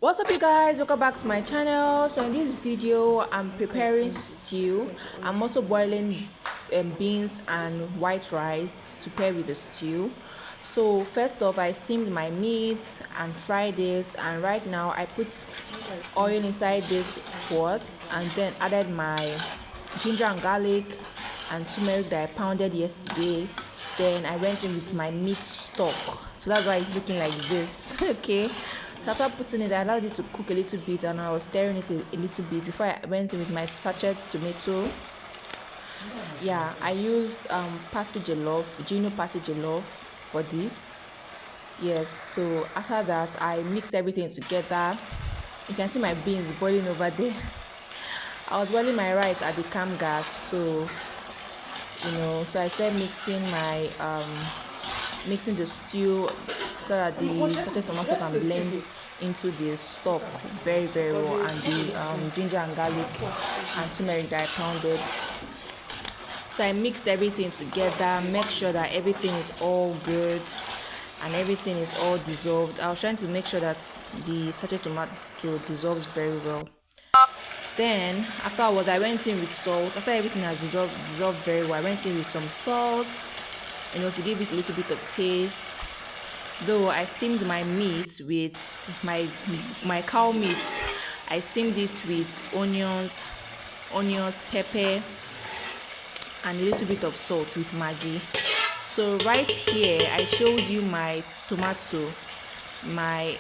What's up, you guys? Welcome back to my channel. So in this video I'm preparing stew. I'm also boiling beans and white rice to pair with the stew. So first off, I steamed my meat and fried it, and right now I put oil inside this pot and then added my ginger and garlic and turmeric that I pounded yesterday. Then I went in with my meat stock, so that's why it's looking like this. Okay, so after putting it, I allowed it to cook a little bit and I was stirring it a little bit before I went in with my sachet tomato. Yeah, I used patty jollof, Gino patty jollof for this. Yes, so after that I mixed everything together. You can see my beans boiling over there. I was boiling my rice at the cam gas, so so I started mixing the stew so that the sachet tomato can blend into the stock very well, and the ginger and garlic and turmeric that I pounded. So I mixed everything together, make sure that everything is all good and everything is all dissolved. I was trying to make sure that the sachet tomato dissolves very well. Then afterwards I went in with salt. After everything has dissolved very well, I went in with some salt, to give it a little bit of taste. Though I steamed my meat with my cow meat, I steamed it with onions, pepper, and a little bit of salt with Maggi. So right here I showed you my tomato, my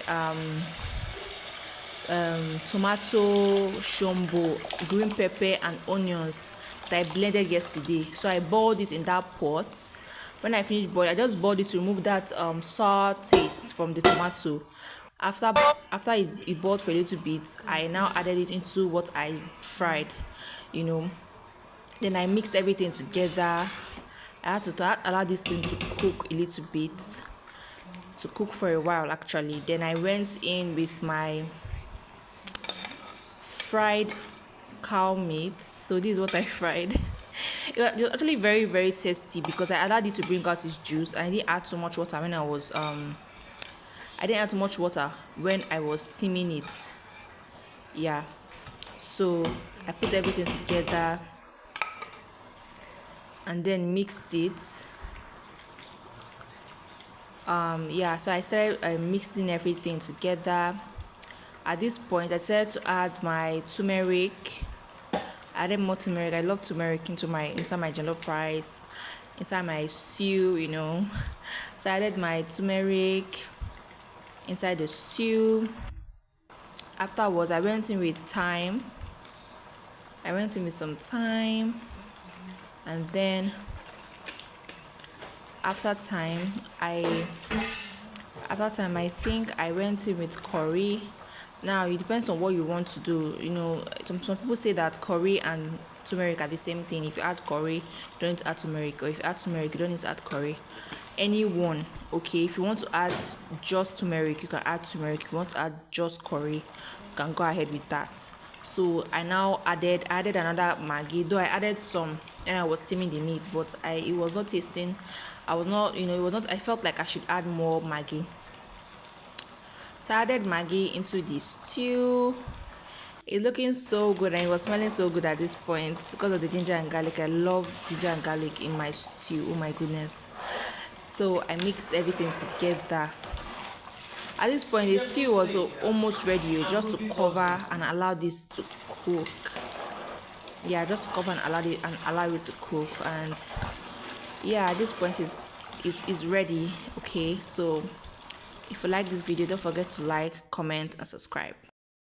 tomato, shombo, green pepper and onions that I blended yesterday. So I boiled it in that pot. When I finished boiling, I just boiled it to remove that sour taste from the tomato. After it boiled for a little bit, I now added it into what I fried. Then I mixed everything together. I had to allow this thing to cook a little bit, to cook for a while actually. Then I went in with my fried cow meat. So this is what I fried. It was actually very tasty because I allowed it to bring out its juice. I didn't add too much water when I was steaming it. Yeah, so I put everything together and then mixed it. So I started mixing everything together. At this point I decided to add my turmeric. I added more turmeric. I love turmeric inside my jollof rice, inside my stew, So I added my turmeric inside the stew. Afterwards I went in with thyme. I went in with some thyme, and then after time I think I went in with curry. Now it depends on what you want to do. Some people say that curry and turmeric are the same thing. If you add curry, you don't need to add turmeric, or if you add turmeric, you don't need to add curry. Any one, okay. If you want to add just turmeric, you can add turmeric. If you want to add just curry, you can go ahead with that. So I now added another Maggi, though I added some and I was steaming the meat, but it was not tasting. I was not, it was not. I felt like I should add more Maggi. So I added Maggi into the stew. It's looking so good and it was smelling so good at this point because of the ginger and garlic. I love ginger and garlic in my stew. Oh my goodness. So I mixed everything together. At this point the stew was almost ready, just to cover and allow this to cook. Yeah, just to cover and allow it to cook. And yeah, at this point is ready. Okay, so if you like this video, don't forget to like, comment and subscribe.